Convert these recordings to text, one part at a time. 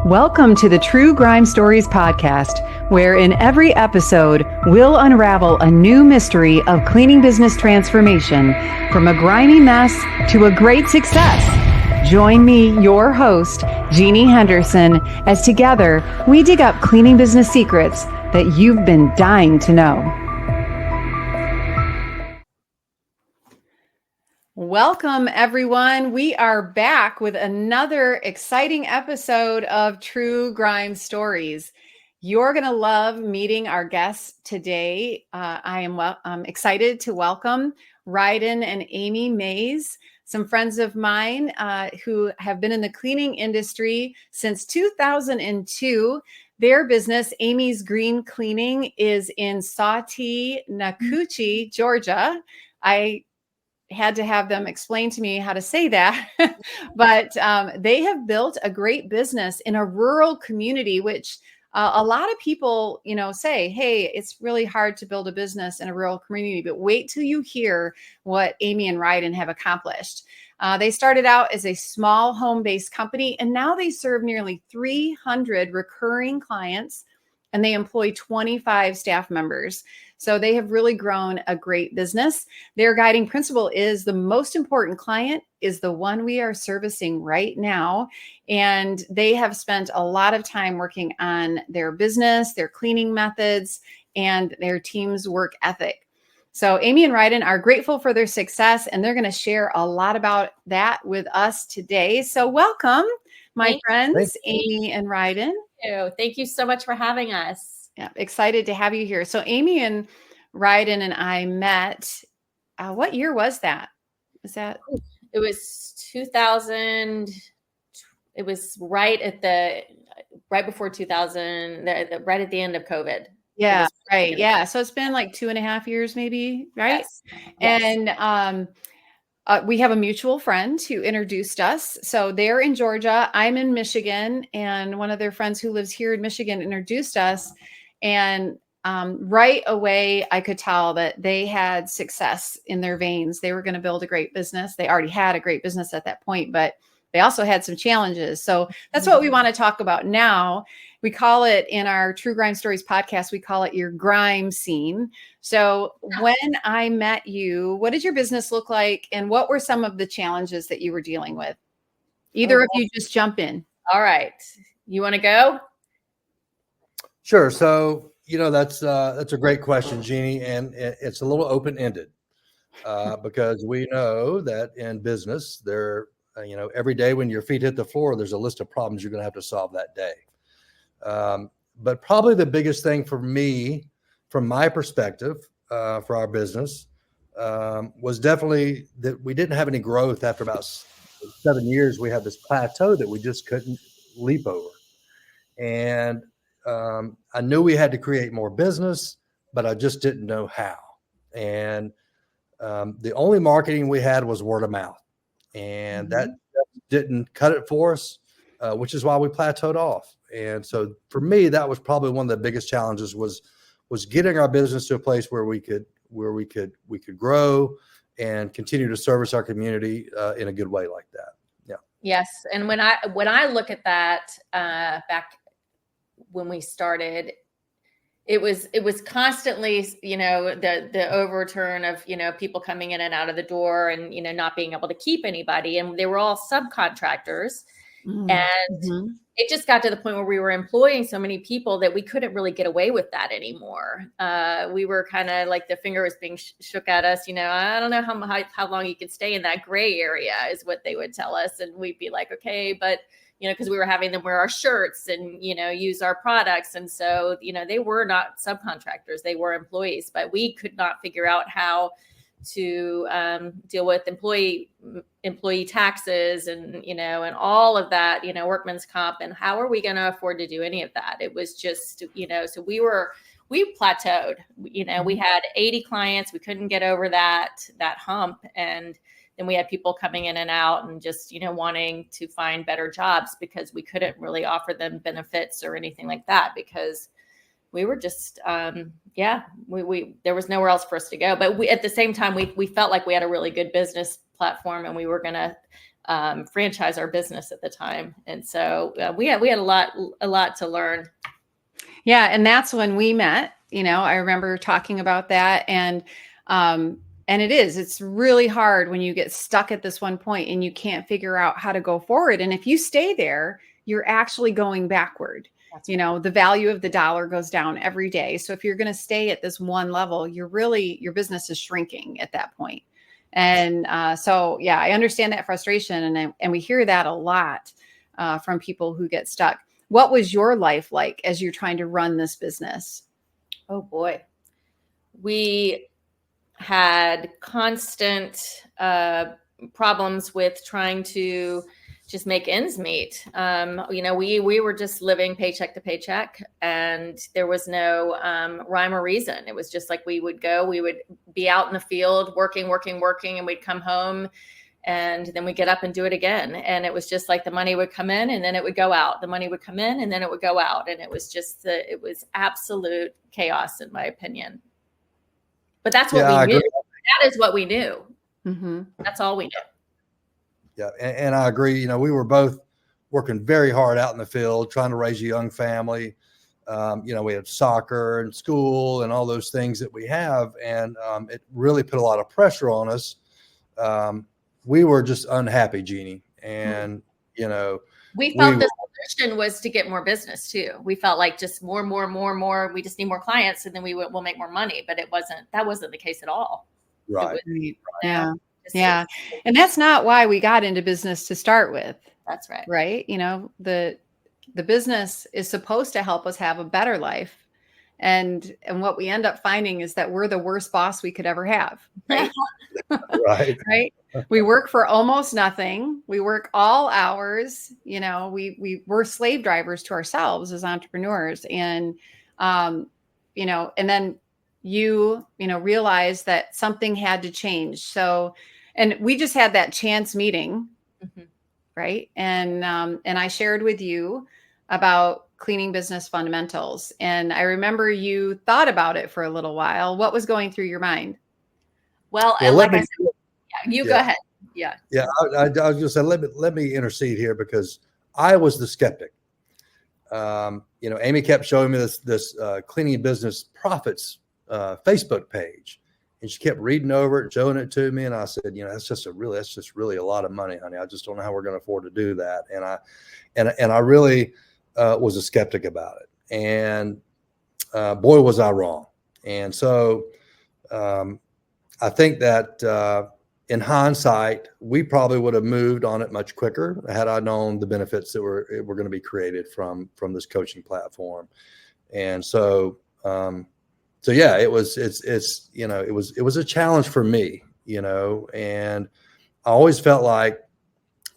Welcome to the True Grime Stories podcast, where in every episode, we'll unravel a new mystery of cleaning business transformation from a grimy mess to a great success. Join me, your host, Jeannie Henderson, as together we dig up cleaning business secrets that you've been dying to know. Welcome, everyone. We are back with another exciting episode of True Grime Stories. You're going to love meeting our guests today. I'm excited to welcome Rhydon and Amy Mays, some friends of mine who have been in the cleaning industry since 2002. Their business, Amy's Green Cleaning, is in Sawtee, Nacoochee, Georgia. I had to have them explain to me how to say that, but they have built a great business in a rural community, which a lot of people, say, hey, it's really hard to build a business in a rural community, but wait till you hear what Amy and Rhydon have accomplished. They started out as a small home-based company, and now they serve nearly 300 recurring clients, and they employ 25 staff members. So they have really grown a great business. Their guiding principle is the most important client is the one we are servicing right now. And they have spent a lot of time working on their business, their cleaning methods, and their team's work ethic. So Amy and Rhydon are grateful for their success, and they're going to share a lot about that with us today. So welcome, my friends, Amy and Rhydon. Thank you so much for having us. Yeah, excited to have you here. So Amy and Rhydon and I met, what year was that? It was 2000. It was right before 2000, right at the end of COVID. Yeah, right. Yeah. So it's been like 2.5 years maybe, right? Yes. And we have a mutual friend who introduced us. So they're in Georgia, I'm in Michigan, and one of their friends who lives here in Michigan introduced us. And right away, I could tell that they had success in their veins. They were going to build a great business. They already had a great business at that point, but they also had some challenges. So that's what we want to talk about now. We call it in our True Grime Stories podcast, we call it your grime scene. So when I met you, what did your business look like? And what were some of the challenges that you were dealing with? Either of you just jump in. All right. You want to go? Sure. So, that's a great question, Jeannie, and it's a little open-ended because we know that in business, every day when your feet hit the floor, there's a list of problems you're going to have to solve that day. But probably the biggest thing for me, from my perspective, for our business, was definitely that we didn't have any growth. After about 7 years, we had this plateau that we just couldn't leap over. And I knew we had to create more business, but I just didn't know how. And the only marketing we had was word of mouth. And that didn't cut it for us, which is why we plateaued off. And so for me, that was probably one of the biggest challenges was getting our business to a place where we could grow and continue to service our community in a good way like that. Yeah. Yes. And when I look at that back when we started, it was constantly, the overturn of, people coming in and out of the door and, not being able to keep anybody. And they were all subcontractors. And it just got to the point where we were employing so many people that we couldn't really get away with that anymore. We were kind of like the finger was being shook at us. I don't know how long you could stay in that gray area is what they would tell us. And we'd be like, okay, but because we were having them wear our shirts and, use our products. And so, they were not subcontractors, they were employees, but we could not figure out how to deal with employee taxes and, and all of that, workman's comp, and how are we going to afford to do any of that? It was just, so we plateaued, we had 80 clients. We couldn't get over that hump. And then we had people coming in and out and just, wanting to find better jobs because we couldn't really offer them benefits or anything like that because we were just, there was nowhere else for us to go. But at the same time, we felt like we had a really good business platform and we were going to franchise our business at the time. And so we had a lot to learn. Yeah. And that's when we met, I remember talking about that. And it's really hard when you get stuck at this one point and you can't figure out how to go forward. And if you stay there, you're actually going backward. That's right. The value of the dollar goes down every day. So if you're going to stay at this one level, your business is shrinking at that point. And I understand that frustration. And we hear that a lot from people who get stuck. What was your life like as you're trying to run this business? Oh boy. We had constant problems with trying to just make ends meet. We were just living paycheck to paycheck, and there was no rhyme or reason. It was just like we would be out in the field working, and we'd come home, and then we'd get up and do it again. And it was just like the money would come in and then it would go out. The money would come in and then it would go out. And it was just it was absolute chaos, in my opinion. But that's what we knew. That is what we knew. Mm-hmm. That's all we knew. Yeah. And I agree. We were both working very hard out in the field, trying to raise a young family. We had soccer and school and all those things that we have. And it really put a lot of pressure on us. We were just unhappy, Jeannie. And, we felt the solution was to get more business too. We felt like just more. We just need more clients and then we'll make more money. But that wasn't the case at all. Right. Yeah. Yeah. And that's not why we got into business to start with. That's right. Right. The business is supposed to help us have a better life. And what we end up finding is that we're the worst boss we could ever have. Right. Right. Right. We work for almost nothing. We work all hours. We're slave drivers to ourselves as entrepreneurs. And, and then you realize that something had to change. So, and we just had that chance meeting. Mm-hmm. Right. And I shared with you about cleaning business fundamentals. And I remember you thought about it for a little while. What was going through your mind? Well, like I said, go ahead. Yeah. Yeah. I was just saying, let me intercede here because I was the skeptic. Amy kept showing me this cleaning business profits Facebook page, and she kept reading over it and showing it to me. And I said, that's just really a lot of money, honey. I just don't know how we're going to afford to do that. And I really was a skeptic about it. And boy, was I wrong. And so I think that in hindsight, we probably would have moved on it much quicker had I known the benefits that were going to be created from this coaching platform. And so, yeah, it was a challenge for me, and I always felt like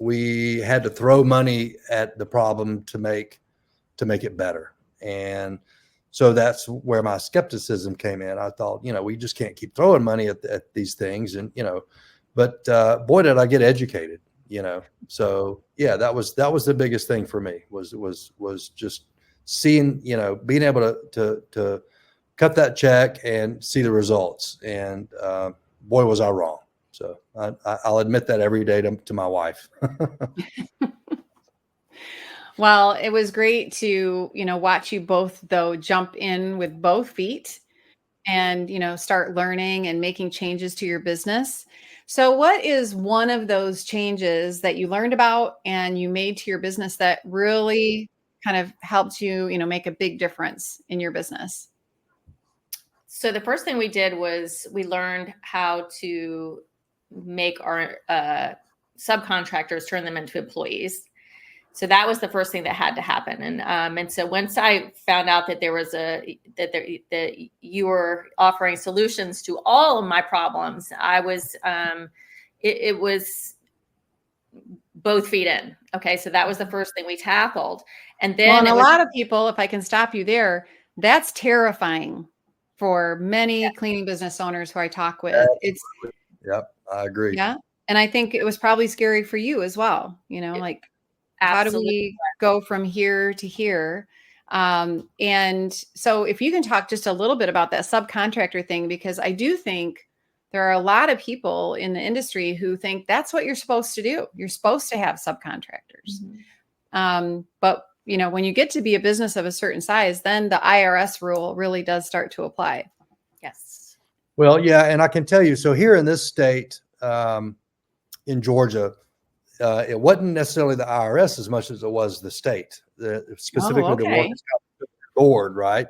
we had to throw money at the problem to make it better. And so that's where my skepticism came in. I thought, we just can't keep throwing money at these things. And, but boy, did I get educated, So yeah, that was the biggest thing for me was just seeing, being able to cut that check and see the results. And boy, was I wrong. So I'll admit that every day to my wife. Well, it was great to, watch you both though jump in with both feet and, start learning and making changes to your business. So what is one of those changes that you learned about and you made to your business that really kind of helped you, make a big difference in your business? So the first thing we did was we learned how to make our subcontractors turn them into employees. So that was the first thing that had to happen. And so once I found out that that you were offering solutions to all of my problems, I was it was both feet in. Okay, so that was the first thing we tackled. And then a lot of people, if I can stop you there, that's terrifying for many cleaning business owners who I talk with. Yep, I agree. Yeah, and I think it was probably scary for you as well. Like. Absolutely. How do we go from here to here? And so if you can talk just a little bit about that subcontractor thing, because I do think there are a lot of people in the industry who think that's what you're supposed to do. You're supposed to have subcontractors. But when you get to be a business of a certain size, then the IRS rule really does start to apply. Yes. Well, yeah. And I can tell you, so here in this state, in Georgia, it wasn't necessarily the IRS as much as it was the state, specifically the workers' compensation board, right?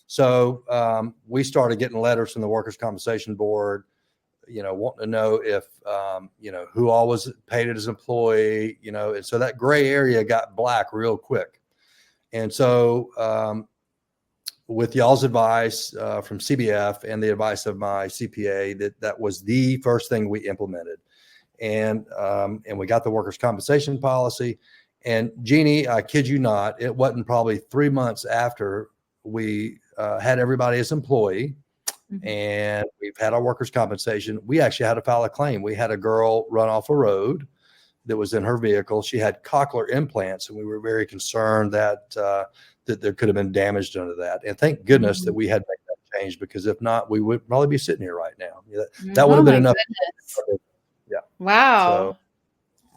So we started getting letters from the workers' compensation board, wanting to know if, who all was paid as an employee, and so that gray area got black real quick. And so with y'all's advice from CBF and the advice of my CPA, that was the first thing we implemented. And we got the workers' compensation policy. And Jeannie, I kid you not, it wasn't probably 3 months after we had everybody as employee, and we've had our workers' compensation. We actually had to file a claim. We had a girl run off a road that was in her vehicle. She had cochlear implants, and we were very concerned that that there could have been damage done to that. And thank goodness that we had to make that change, because if not, we would probably be sitting here right now. That would have been enough. Goodness. Yeah. Wow.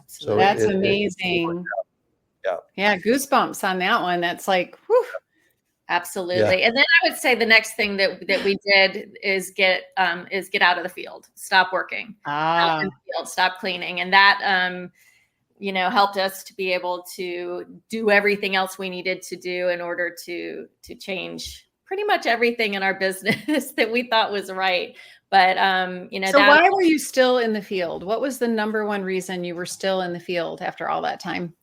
So that's amazing. Yeah. Goosebumps on that one. That's like, whew. Absolutely. Yeah. And then I would say the next thing that we did is get out of the field, stop working, out in the field, stop cleaning. And that, helped us to be able to do everything else we needed to do in order to change pretty much everything in our business that we thought was right. But, so why were you still in the field? What was the number one reason you were still in the field after all that time?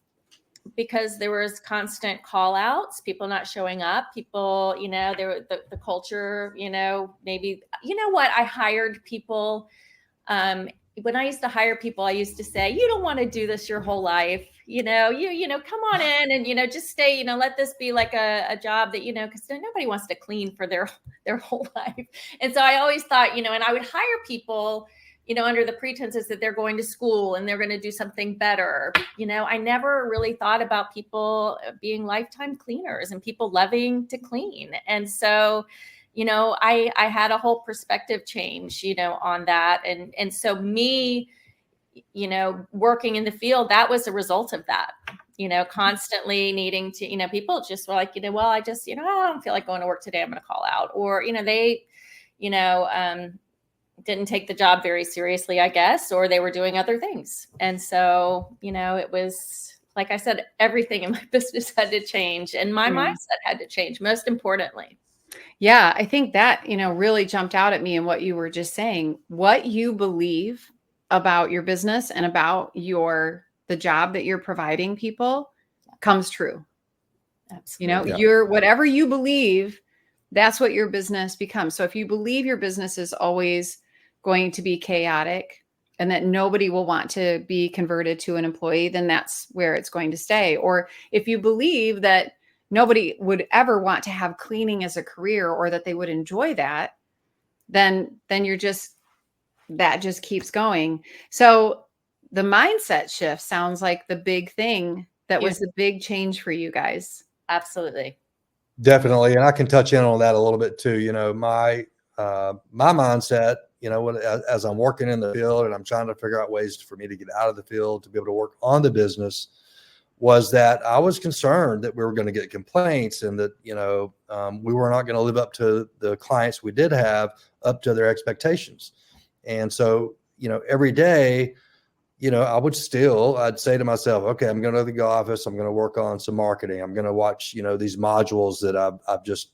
Because there was constant call outs, people not showing up, people, there were the culture, maybe, what, I hired people. When I used to hire people, I used to say, you don't want to do this your whole life. Come on in and, just stay, let this be like a job that, because nobody wants to clean for their whole life. And so I always thought, and I would hire people, under the pretenses that they're going to school and they're going to do something better. I never really thought about people being lifetime cleaners and people loving to clean. And so, I had a whole perspective change, on that. And so me, working in the field, that was a result of that, constantly needing to, people just were like, well, I just, I don't feel like going to work today. I'm going to call out. Or, they, didn't take the job very seriously, I guess, or they were doing other things. And so, it was, like I said, everything in my business had to change, and my mindset had to change, most importantly. Yeah, I think that, really jumped out at me in what you were just saying. What you believe about your business and about the job that you're providing people comes true. Absolutely. Whatever you believe, that's what your business becomes. So if you believe your business is always going to be chaotic and that nobody will want to be converted to an employee, then that's where it's going to stay. Or if you believe that nobody would ever want to have cleaning as a career, or that they would enjoy that, then that just keeps going. So the mindset shift sounds like the big thing that was the big change for you guys. Absolutely. Definitely. And I can touch in on that a little bit too. My mindset, as I'm working in the field and I'm trying to figure out ways for me to get out of the field to be able to work on the business, was that I was concerned that we were going to get complaints and that, we were not going to live up to the clients we did have, up to their expectations. And so, every day, I'd say to myself, okay, I'm going to the office. I'm going to work on some marketing. I'm going to watch, these modules that I've just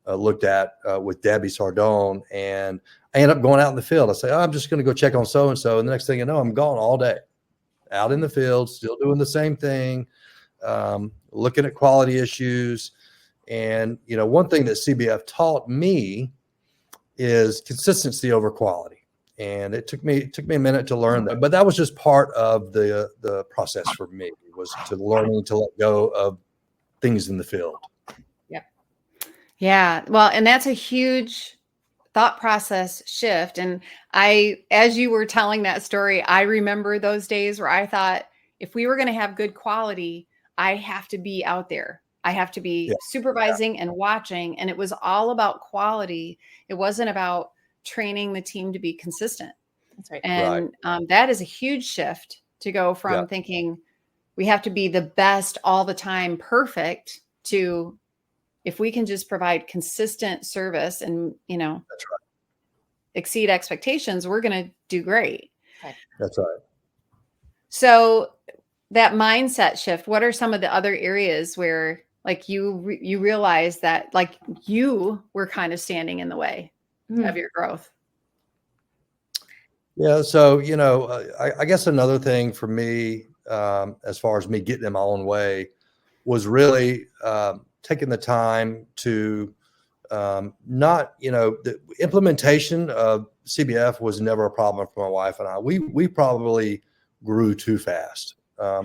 looked at with Debbie Sardone, and I end up going out in the field. I say, I'm just going to go check on so-and-so. And the next thing you know, I'm gone all day out in the field, still doing the same thing, looking at quality issues. And, one thing that CBF taught me is consistency over quality. And it took me a minute to learn that, but that was just part of the process for me, was to learning to let go of things in the field. Yep. Yeah. Well, and that's a huge thought process shift. And as you were telling that story, I remember those days where I thought, if we were going to have good quality, I have to be out there. I have to be supervising and watching. And it was all about quality. It wasn't about training the team to be consistent. That's right. And that is a huge shift to go from thinking we have to be the best all the time, perfect, to if we can just provide consistent service and, That's right. exceed expectations, we're going to do great. Right. That's right. So that mindset shift, what are some of the other areas where like you realize that like you were kind of standing in the way of your growth? Yeah. So, I guess another thing for me, as far as me getting in my own way, was really taking the time to not, the implementation of CBF was never a problem for my wife and I. We probably grew too fast.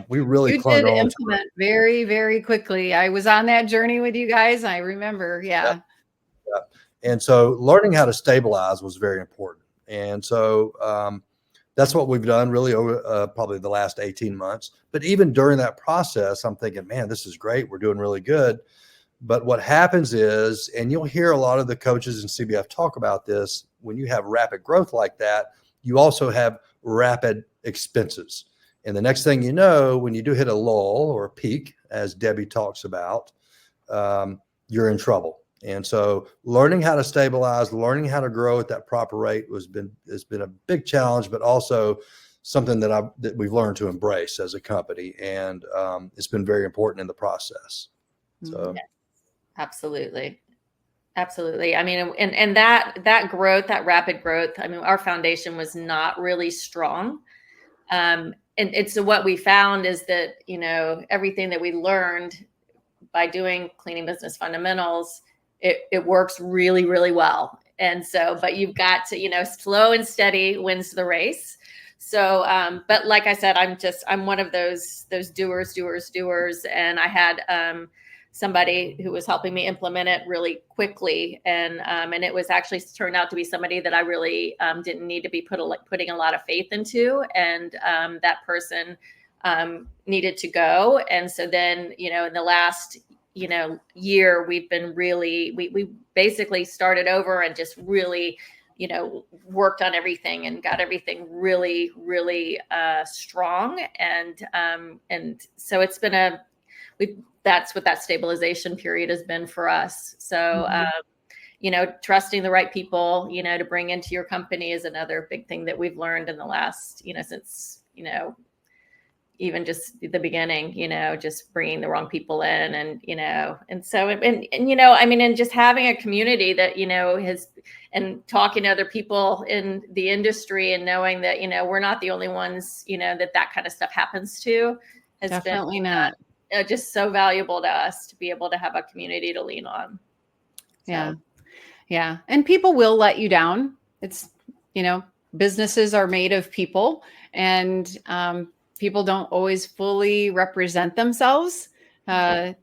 We really You clung did on to implement very, very quickly. I was on that journey with you guys. I remember. Yeah. And so learning how to stabilize was very important. And so that's what we've done really over probably the last 18 months. But even during that process, I'm thinking, man, this is great. We're doing really good. But what happens is, and you'll hear a lot of the coaches in CBF talk about this, when you have rapid growth like that, you also have rapid expenses. And the next thing you know, when you do hit a lull or a peak, as Debbie talks about, you're in trouble. And so learning how to stabilize, learning how to grow at that proper rate has been a big challenge, but also something that we've learned to embrace as a company. And it's been very important in the process. So. Yes, absolutely. Absolutely. I mean, and that growth, that rapid growth, I mean, our foundation was not really strong. And so what we found is that, everything that we learned by doing cleaning business fundamentals, it works really, really well. And so, but you've got to, slow and steady wins the race. So, but like I said, I'm one of those doers. And I had, somebody who was helping me implement it really quickly. And it was actually turned out to be somebody that I really didn't need to be putting a lot of faith into. And that person needed to go. And so then, in the last, year, we've been really, we basically started over and just really, worked on everything and got everything really, really strong. And so it's been that's what that stabilization period has been for us. So, trusting the right people, to bring into your company is another big thing that we've learned in the last, since, even just the beginning, just bringing the wrong people in and so, I mean, and just having a community that, and talking to other people in the industry and knowing that, we're not the only ones, that kind of stuff happens to has Definitely been not. Just so valuable to us to be able to have a community to lean on. So. Yeah. Yeah. And people will let you down. It's, businesses are made of people, and people don't always fully represent themselves, when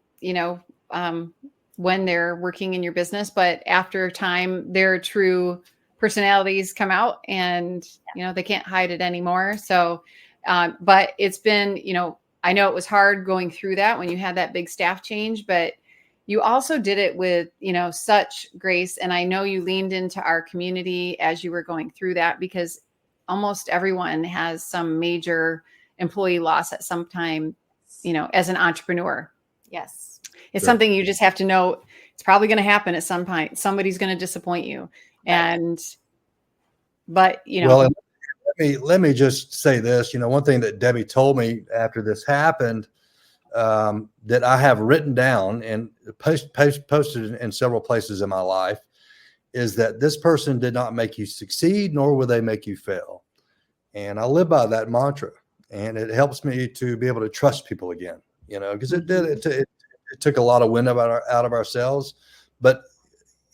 they're working in your business. But after time, their true personalities come out, and, they can't hide it anymore. So, but it's been, I know it was hard going through that when you had that big staff change, but you also did it with, such grace. And I know you leaned into our community as you were going through that, because almost everyone has some major employee loss at some time, as an entrepreneur. Yes. It's something you just have to know it's probably going to happen at some point. Somebody's going to disappoint you. Right. But Well, let me just say this, one thing that Debbie told me after this happened, that I have written down and posted in several places in my life, is that this person did not make you succeed, nor will they make you fail. And I live by that mantra, and it helps me to be able to trust people again, because it took a lot of wind out of ourselves, but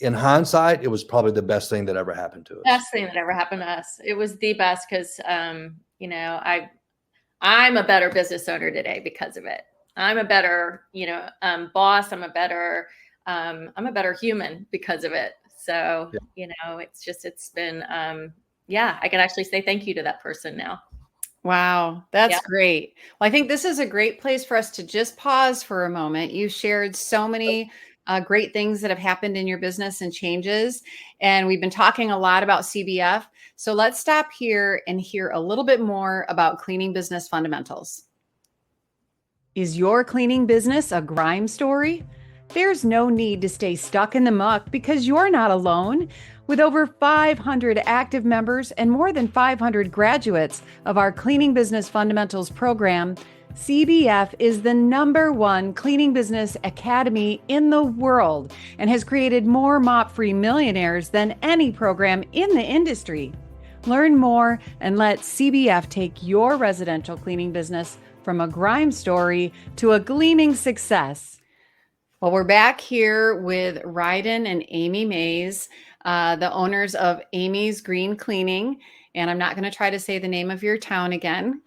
in hindsight, it was probably the best thing that ever happened to us. Best thing that ever happened to us. It was the best because, I'm a better business owner today because of it. I'm a better, boss. I'm a better human because of it. So, it's been, I can actually say thank you to that person now. Wow, that's great. Well, I think this is a great place for us to just pause for a moment. You shared so many great things that have happened in your business and changes. And we've been talking a lot about CBF. So let's stop here and hear a little bit more about cleaning business fundamentals. Is your cleaning business a grime story? There's no need to stay stuck in the muck because you're not alone. With over 500 active members and more than 500 graduates of our Cleaning Business Fundamentals program, CBF is the #1 cleaning business academy in the world and has created more mop-free millionaires than any program in the industry. Learn more and let CBF take your residential cleaning business from a grime story to a gleaming success. Well, we're back here with Rhydon and Amy Mays, the owners of Amy's Green Cleaning. And I'm not going to try to say the name of your town again.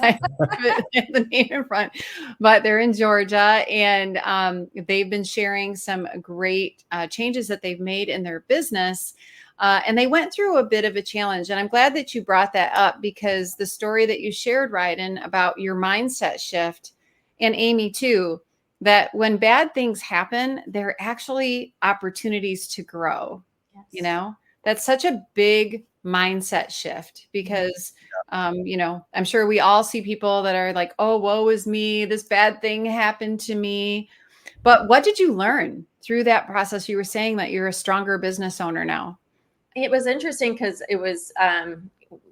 I have the name in front, but they're in Georgia, and they've been sharing some great changes that they've made in their business. And they went through a bit of a challenge. And I'm glad that you brought that up, because the story that you shared, Rhydon, about your mindset shift, and Amy too, that when bad things happen, they're actually opportunities to grow. Yes. You know, that's such a big mindset shift, because, you know, I'm sure we all see people that are like, oh, woe is me, this bad thing happened to me. But what did you learn through that process? You were saying that you're a stronger business owner now. It was interesting because it was,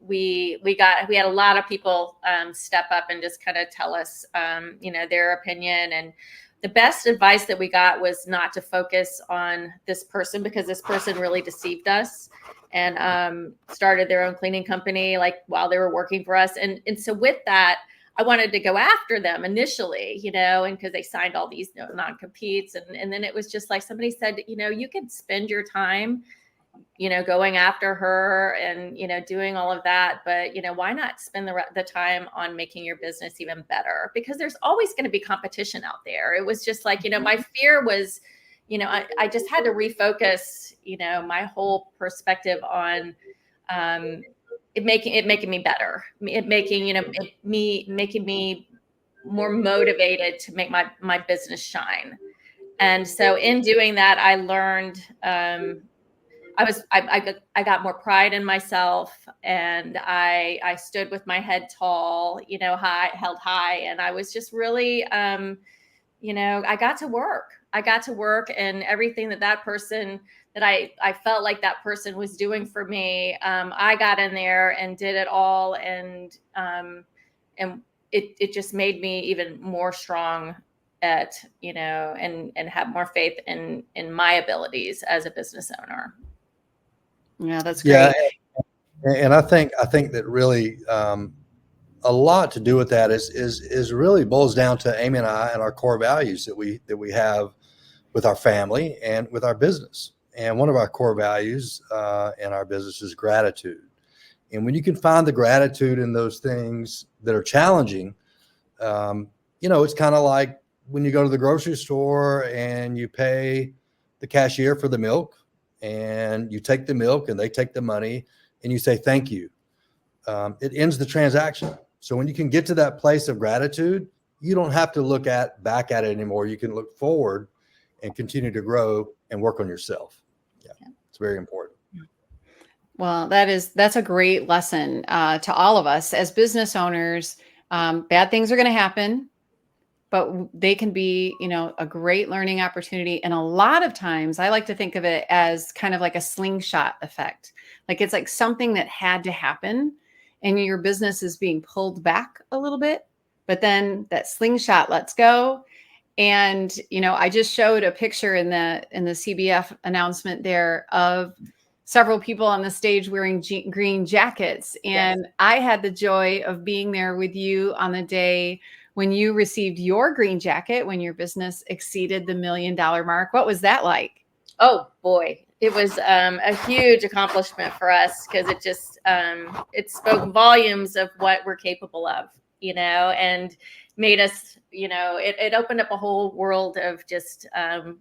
we had a lot of people step up and just kind of tell us, you know, their opinion. And the best advice that we got was not to focus on this person, because this person really deceived us and started their own cleaning company like while they were working for us. And so with that, I wanted to go after them initially, you know, and because they signed all these non-competes. And then it was just like somebody said, you know, you could spend your time, you know, going after her and, you know, doing all of that. But, you know, why not spend the time on making your business even better? Because there's always going to be competition out there. It was just like, you know, my fear was, you know, I just had to refocus, you know, my whole perspective on making me better, making me more motivated to make my business shine. And so in doing that, I learned, I got more pride in myself, and I stood with my head tall, you know, held high. And I was just really, you know, I got to work, and everything that person that I felt like that person was doing for me, I got in there and did it all. And it just made me even more strong at, you know, and have more faith in my abilities as a business owner. Yeah, that's great. Yeah, and I think that really a lot to do with that is really boils down to Amy and I and our core values that we have with our family and with our business. And one of our core values in our business is gratitude. And when you can find the gratitude in those things that are challenging, you know, it's kind of like when you go to the grocery store and you pay the cashier for the milk, and you take the milk and they take the money, and you say thank you. It ends the transaction. So when you can get to that place of gratitude, you don't have to look back at it anymore. You can look forward and continue to grow and work on yourself. Yeah. It's very important. Well, that's a great lesson to all of us as business owners. Bad things are going to happen, but they can be, you know, a great learning opportunity. And a lot of times I like to think of it as kind of like a slingshot effect. Like it's like something that had to happen and your business is being pulled back a little bit, but then that slingshot lets go. And, you know, I just showed a picture in the CBF announcement there of several people on the stage wearing green jackets. And yes, I had the joy of being there with you on the day when you received your green jacket, when your business exceeded the $1 million mark. What was that like? Oh boy, it was a huge accomplishment for us, because it just it spoke volumes of what we're capable of, you know, and made us, you know, it opened up a whole world of just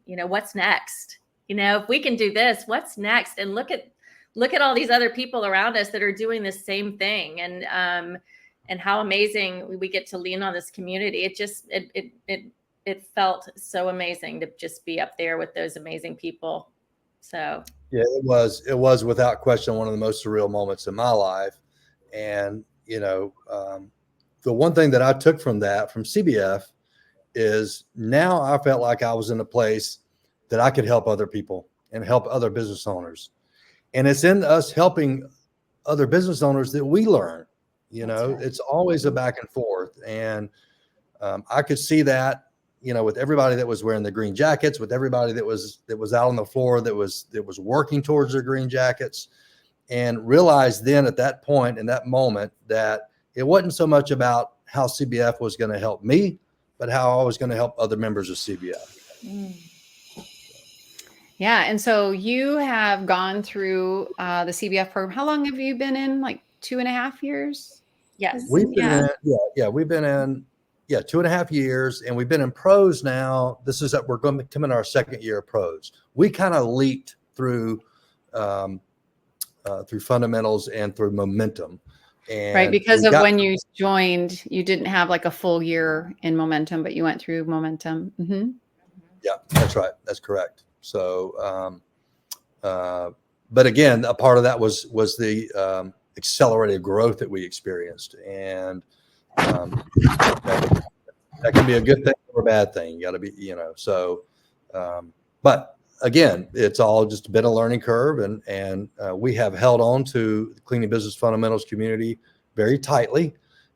you know, what's next? You know, if we can do this, what's next? And look at all these other people around us that are doing the same thing, and how amazing we get to lean on this community. It just, it it felt so amazing to just be up there with those amazing people. So Yeah, it was without question one of the most surreal moments in my life. And, the one thing that I took from CBF, is now I felt like I was in a place that I could help other people and help other business owners. And it's in us helping other business owners that we learn. Right. It's always a back and forth. And I could see that, with everybody that was wearing the green jackets, with everybody that was out on the floor that was working towards their green jackets, and realized then at that point in that moment that it wasn't so much about how CBF was going to help me, but how I was going to help other members of CBF. Yeah. And so you have gone through the CBF program. How long have you been in? Like 2.5 years? Yes. We've been Yeah. we've been in 2.5 years, and we've been in pros now. We're going to come in our second year of pros. We kind of leaped through fundamentals and through momentum. And Right. Because of when you joined, you didn't have like a full year in momentum, but you went through momentum. Mm-hmm. Yeah, that's right. That's correct. So, but again, a part of that was the accelerated growth that we experienced, and that can be a good thing or a bad thing. You got to be, So, but again, it's all just been a learning curve, and we have held on to the Cleaning Business Fundamentals community very tightly,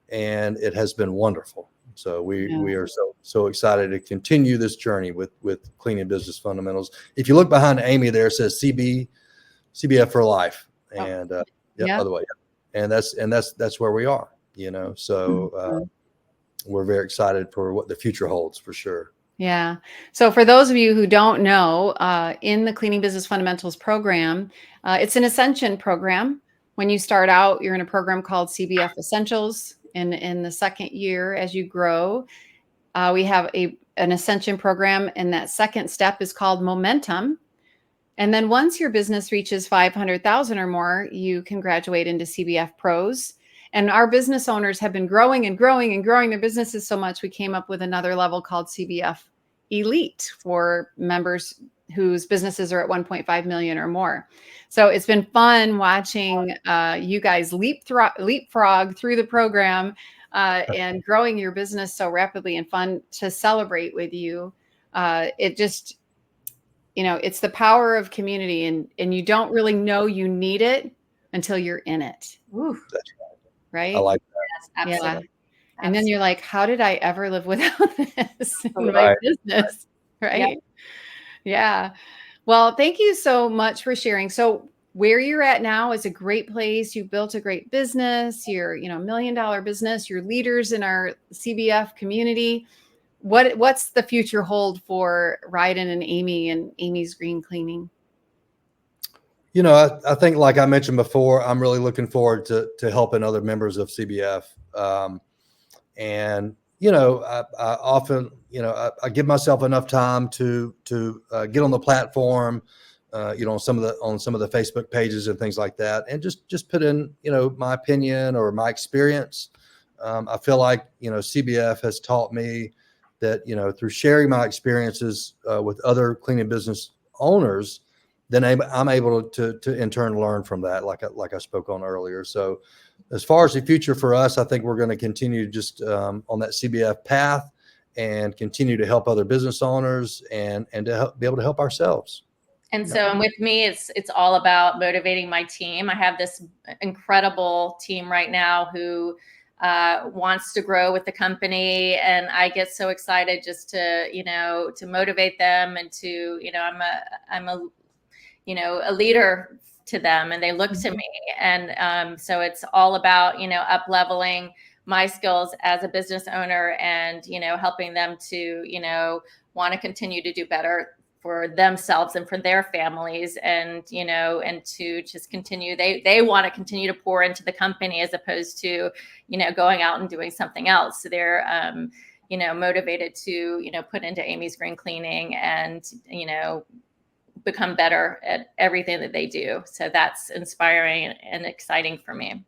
and it has been wonderful. So we are so excited to continue this journey with Cleaning Business Fundamentals. If you look behind Amy, there it says CBF for life, and by the way, and that's where we are. So we're very excited for what the future holds, for sure. Yeah. So for those of you who don't know, in the Cleaning Business Fundamentals program, it's an ascension program. When you start out, you're in a program called CBF Essentials. And in the second year, as you grow, we have an ascension program. And that second step is called momentum. And then once your business reaches 500,000 or more, you can graduate into CBF Pros. And our business owners have been growing and growing and growing their businesses so much, we came up with another level called CBF Elite for members whose businesses are at 1.5 million or more. So it's been fun watching you guys leapfrog through the program and growing your business so rapidly, and fun to celebrate with you. It just, it's the power of community, and you don't really know you need it until you're in it. Ooh. Right? I like that. Yes, absolutely. Yeah. And then you're like, how did I ever live without this in my Right. business? Right? Yeah. Well, thank you so much for sharing. So where you're at now is a great place. You built a great business. You're, $1 million business. You're leaders in our CBF community. What's the future hold for Rhydon and Amy and Amy's Green Cleaning? I think, like I mentioned before, I'm really looking forward to helping other members of CBF. And I often, I give myself enough time to get on the platform, on some of the Facebook pages and things like that, and just put in, my opinion or my experience. I feel like, CBF has taught me that, through sharing my experiences with other cleaning business owners, then I'm able to in turn learn from that, like I spoke on earlier. So as far as the future for us, I think we're going to continue just on that CBF path and continue to help other business owners and to be able to help ourselves. And so, and with me, it's all about motivating my team. I have this incredible team right now who wants to grow with the company, and I get so excited just to to motivate them, and to I'm a leader to them, and they look to me. And so it's all about up leveling my skills as a business owner, and helping them to want to continue to do better for themselves and for their families, and and to just continue, they want to continue to pour into the company as opposed to going out and doing something else. So they're motivated to put into Amy's Green Cleaning and become better at everything that they do. So that's inspiring and exciting for me.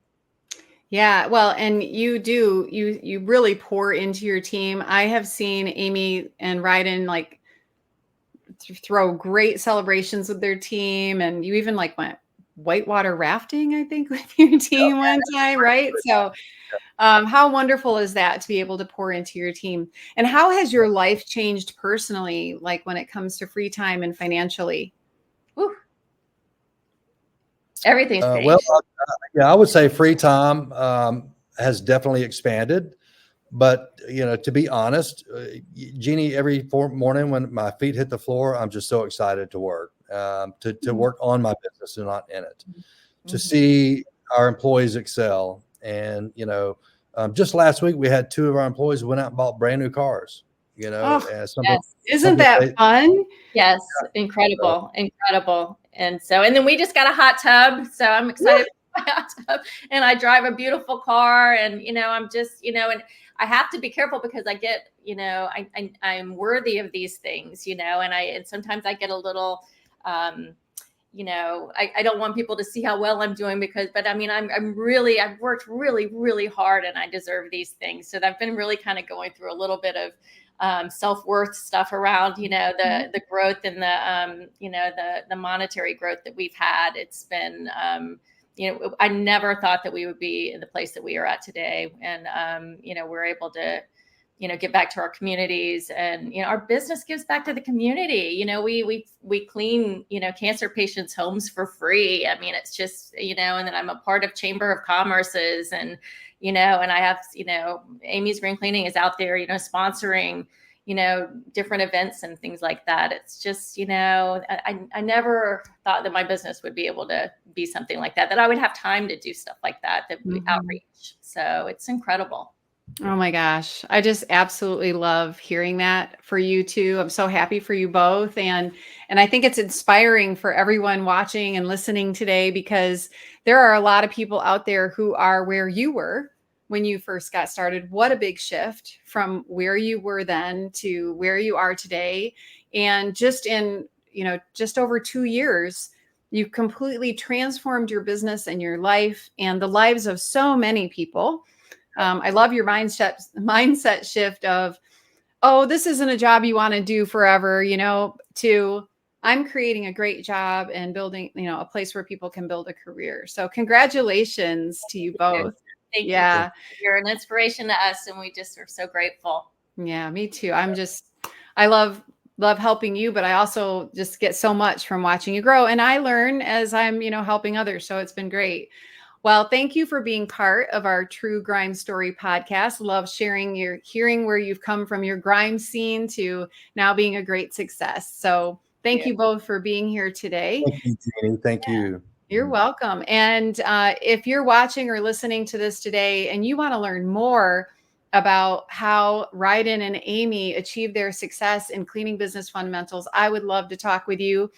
Yeah, well, and you really pour into your team. I have seen Amy and Rhydon like throw great celebrations with their team, and you even like went whitewater rafting, I think, with your team one time, right? So, how wonderful is that to be able to pour into your team? And how has your life changed personally, like when it comes to free time and financially? Whew. Everything's changed. Well, yeah, I would say free time has definitely expanded. But, to be honest, Jeannie, every morning when my feet hit the floor, I'm just so excited to work, to work on my business and not in it, to see our employees excel. And, just last week, we had 2 of our employees went out and bought brand new cars, Oh, Yes. Isn't that fun? Yes. Incredible. And then we just got a hot tub. So I'm excited for my hot tub, and I drive a beautiful car, and, I'm just, and I have to be careful because I get, I'm worthy of these things, and sometimes I get a little, I don't want people to see how well I'm doing but I mean, I've worked really, really hard, and I deserve these things. So I've been really kind of going through a little bit of self-worth stuff around, the growth and the monetary growth that we've had. It's been, I never thought that we would be in the place that we are at today. And, we're able to, give back to our communities, and, our business gives back to the community. We clean, cancer patients' homes for free. I mean, it's just, and then I'm a part of Chamber of Commerce's, and, and I have, Amy's Green Cleaning is out there, sponsoring, different events and things like that. It's just, I never thought that my business would be able to be something like that I would have time to do stuff like that outreach. So it's incredible. Oh my gosh. I just absolutely love hearing that for you too. I'm so happy for you both. And I think it's inspiring for everyone watching and listening today, because there are a lot of people out there who are where you were when you first got started. What a big shift from where you were then to where you are today. And just in, just over 2 years, you've completely transformed your business and your life and the lives of so many people. I love your mindset shift of, oh, this isn't a job you want to do forever, to I'm creating a great job and building, a place where people can build a career. So congratulations to you both. Thank you. You're an inspiration to us, and we just are so grateful. Yeah, me too. I love helping you, but I also just get so much from watching you grow, and I learn as I'm, helping others. So it's been great. Well, thank you for being part of our True Grime Story podcast. Love hearing where you've come from your grime scene to now being a great success. So thank you both for being here today. Thank you, Jeannie. Thank you. You're welcome. And if you're watching or listening to this today and you want to learn more about how Rhydon and Amy achieved their success in cleaning business fundamentals, I would love to talk with you.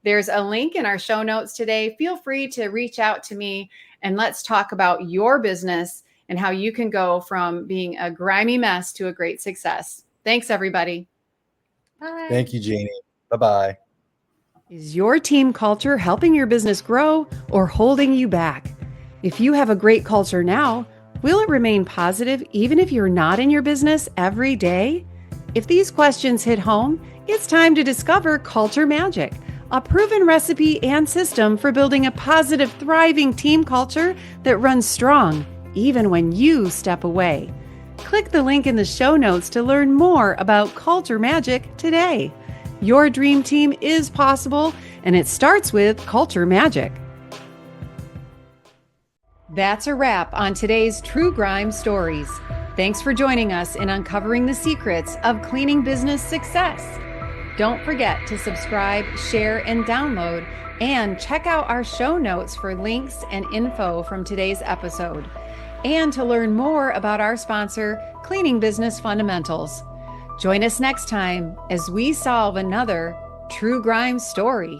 There's a link in our show notes today. Feel free to reach out to me, and let's talk about your business and how you can go from being a grimy mess to a great success. Thanks, everybody. Bye. Thank you, Jeannie. Bye-bye. Is your team culture helping your business grow or holding you back? If you have a great culture now, will it remain positive even if you're not in your business every day? If these questions hit home, it's time to discover Culture Magic, a proven recipe and system for building a positive, thriving team culture that runs strong, even when you step away. Click the link in the show notes to learn more about Culture Magic today. Your dream team is possible, and it starts with Culture Magic. That's a wrap on today's True Grime Stories. Thanks for joining us in uncovering the secrets of cleaning business success. Don't forget to subscribe, share, and download, and check out our show notes for links and info from today's episode, and to learn more about our sponsor, Cleaning Business Fundamentals. Join us next time as we solve another True Grime story.